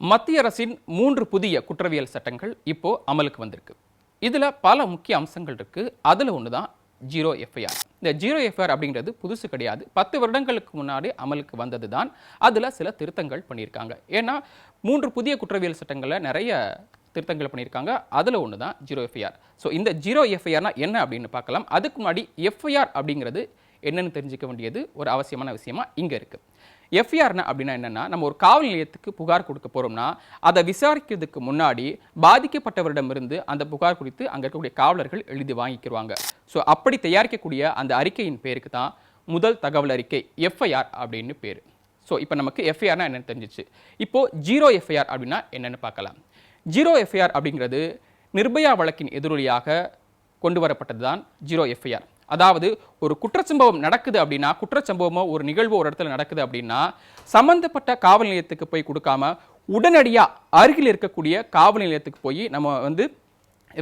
மத்திய அரசின் 3 புதிய குற்றவியல் சட்டங்கள் இப்போ அமலுக்கு வந்திருக்கு. இதுல பல முக்கிய அம்சங்கள் இருக்கு. அதுல ஒன்று தான் ஜீரோ எஃப்ஐஆர். இந்த ஜீரோ எஃப்ஐஆர் அப்படிங்கிறது புதுசு கிடையாது. 10 வருடங்களுக்கு முன்னாடி அமலுக்கு வந்தது தான். அதுல சில திருத்தங்கள் பண்ணியிருக்காங்க. ஏன்னா 3 புதிய குற்றவியல் சட்டங்களில் நிறைய திருத்தங்கள் பண்ணியிருக்காங்க. அதில் ஒன்று தான் ஜீரோ எஃப்ஐஆர். ஸோ இந்த ஜீரோ எஃப்ஐஆர்னா என்ன அப்படின்னு பார்க்கலாம். அதுக்கு முன்னாடி எஃப்ஐஆர் அப்படிங்கிறது என்னன்னு தெரிஞ்சுக்க வேண்டியது ஒரு அவசியமான விஷயமா இங்கே இருக்குது. எஃப்ஐஆர்னா அப்படின்னா என்னென்னா, நம்ம ஒரு காவல் நிலையத்துக்கு புகார் கொடுக்க போகிறோம்னா அதை விசாரிக்கிறதுக்கு முன்னாடி பாதிக்கப்பட்டவரிடமிருந்து அந்த புகார் குறித்து அங்கே இருக்கக்கூடிய காவலர்கள் எழுதி வாங்கிக்கிடுவாங்க. ஸோ அப்படி தயாரிக்கக்கூடிய அந்த அறிக்கையின் பேருக்கு தான் முதல் தகவல் அறிக்கை, எஃப்ஐஆர் அப்படின்னு பேர். ஸோ இப்போ நமக்கு எஃப்ஐஆர்னா என்னென்னு தெரிஞ்சிச்சு. இப்போது ஜீரோ எஃப்ஐஆர் அப்படின்னா என்னென்னு பார்க்கலாம். ஜீரோ எஃப்ஐஆர் அப்படிங்கிறது நிர்பயா வழக்கின் எதிரொலியாக கொண்டு வரப்பட்டது தான் ஜீரோ எஃப்ஐஆர். அதாவது ஒரு குற்றச்சம்பவம் நடக்குது அப்படின்னா, குற்றச்சம்பவமோ ஒரு நிகழ்வோ ஒரு இடத்துல நடக்குது அப்படின்னா, சம்பந்தப்பட்ட காவல் நிலையத்துக்கு போய் கொடுக்காம உடனடியாக அருகில் இருக்கக்கூடிய காவல் நிலையத்துக்கு போய் நம்ம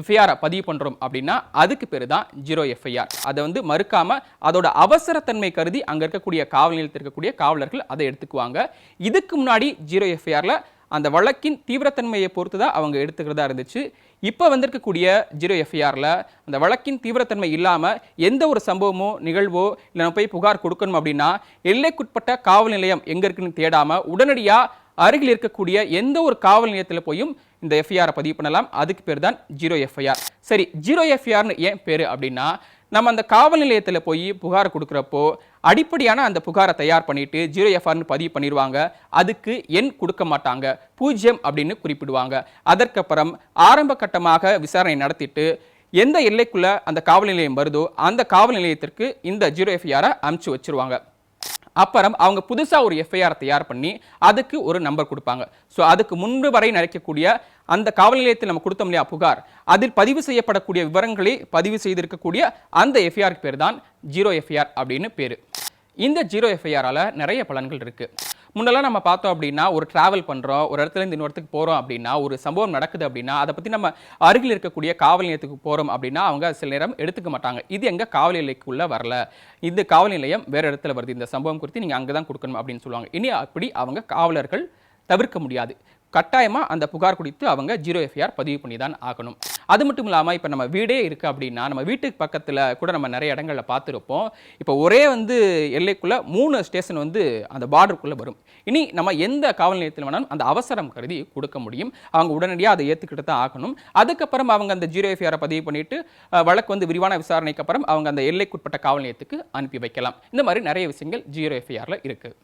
எஃப்ஐஆரை பதிவு பண்ணுறோம் அப்படின்னா அதுக்கு பேர் தான் ஜீரோ எஃப்ஐஆர். அதை மறுக்காம அதோட அவசரத்தன்மை கருதி அங்கே இருக்கக்கூடிய காவல் நிலையத்தில் இருக்கக்கூடிய காவலர்கள் அதை எடுத்துக்குவாங்க. இதுக்கு முன்னாடி ஜீரோ எஃப்ஐஆரில் அந்த வழக்கின் தீவிரத்தன்மையை பொறுத்து தான் அவங்க எடுத்துக்கிறதா இருந்துச்சு. இப்போ வந்திருக்கக்கூடிய ஜீரோ எஃப்ஐஆரில் அந்த வழக்கின் தீவிரத்தன்மை இல்லாமல் எந்த ஒரு சம்பவமோ நிகழ்வோ இல்லை நம்ம போய் புகார் கொடுக்கணும் அப்படின்னா எல்லைக்குட்பட்ட காவல் நிலையம் எங்கே இருக்குன்னு தேடாமல் உடனடியாக அருகில் இருக்கக்கூடிய எந்த ஒரு காவல் நிலையத்தில் போயும் இந்த எஃப்ஐஆரை பதிவு பண்ணலாம். அதுக்கு பேர் தான் ஜீரோ எஃப்ஐஆர். சரி, ஜீரோ எஃப்ஐஆர்னு ஏன் பேர் அப்படின்னா, நம்ம அந்த காவல் நிலையத்தில் போய் புகார் கொடுக்குறப்போ அடிப்படையான அந்த புகாரை தயார் பண்ணிட்டு ஜீரோ எஃப்ஐஆர்னு பதிவு பண்ணிடுவாங்க. அதுக்கு எண் கொடுக்க மாட்டாங்க, 0 அப்படின்னு குறிப்பிடுவாங்க. அதற்கப்புறம் ஆரம்ப கட்டமாக விசாரணை நடத்திட்டு எந்த எல்லைக்குள்ள அந்த காவல் நிலையம் வருதோ அந்த காவல் நிலையத்திற்கு இந்த ஜீரோ எஃப்ஐஆரை அனுப்பிச்சு வச்சிருவாங்க. அப்புறம் அவங்க புதுசாக ஒரு எஃப்ஐஆர் தயார் பண்ணி அதுக்கு ஒரு நம்பர் கொடுப்பாங்க. ஸோ அதுக்கு முன்பு வரை நடக்கக்கூடிய அந்த காவல் நிலையத்தில் நம்ம கொடுத்தோம் இல்லையா புகார், அதில் பதிவு செய்யப்படக்கூடிய விவரங்களை பதிவு செய்திருக்கக்கூடிய அந்த எஃப்ஐஆருக்கு பேர் தான் ஜீரோ எஃப்ஐஆர் அப்படின்னு பேர். இந்த ஜீரோ எஃப்ஐஆரால் நிறைய பலன்கள் இருக்குது. முன்னெல்லாம் நம்ம பார்த்தோம் அப்படின்னா, ஒரு டிராவல் பண்ணுறோம், ஒரு இடத்துலேருந்து இன்னொரு இடத்துக்கு போகிறோம் அப்படின்னா, ஒரு சம்பவம் நடக்குது அப்படின்னா அதை பற்றி நம்ம அருகில் இருக்கக்கூடிய காவல் நிலையத்துக்கு போகிறோம் அப்படின்னா அவங்க சில நேரம் எடுத்துக்க மாட்டாங்க. இது எங்கள் காவல் நிலையக்குள்ளே வரல, இந்த காவல் நிலையம் வேறு இடத்துல வருது, இந்த சம்பவம் குறித்து நீங்கள் அங்கே தான் கொடுக்கணும் அப்படின்னு சொல்லுவாங்க. இனி அப்படி அவங்க காவலர்கள் தவிர்க்க முடியாது. கட்டாயமாக அந்த புகார் குறித்து அவங்க ஜீரோ எஃப்ஐஆர் பதிவு பண்ணி தான் ஆகணும். அது மட்டும் இல்லாமல் இப்போ நம்ம வீடே இருக்குது அப்படின்னா, நம்ம வீட்டுக்கு பக்கத்தில் கூட நம்ம நிறைய இடங்களில் பார்த்துருப்போம். இப்போ ஒரே எல்லைக்குள்ளே 3 ஸ்டேஷன் அந்த பார்டருக்குள்ளே வரும். இனி நம்ம எந்த காவல் நிலையத்தில் வேணாலும் அந்த அவசரம் கருதி கொடுக்க முடியும். அவங்க உடனடியாக அதை ஏற்றுக்கிட்டு தான் ஆகணும். அதுக்கப்புறம் அவங்க அந்த ஜீரோ எஃப்ஐஆரை பதிவு பண்ணிவிட்டு வழக்கு விரிவான விசாரணைக்கு அப்புறம் அவங்க அந்த எல்லைக்குட்பட்ட காவல் நிலையத்துக்கு அனுப்பி வைக்கலாம். இந்த மாதிரி நிறைய விஷயங்கள் ஜீரோ எஃப்ஐஆரில் இருக்குது.